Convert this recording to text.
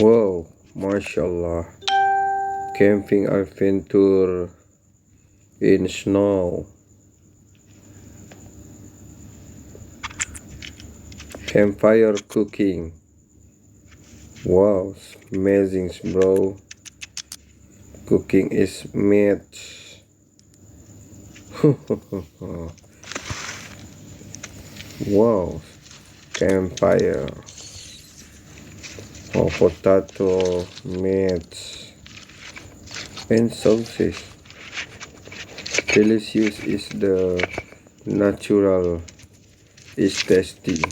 Wow, mashallah. Camping adventure in snow. Campfire cooking. Wow, amazing, bro. Cooking is mad. Wow, campfire. Oh, potato, meat, and sausage. Delicious is the natural, is tasty.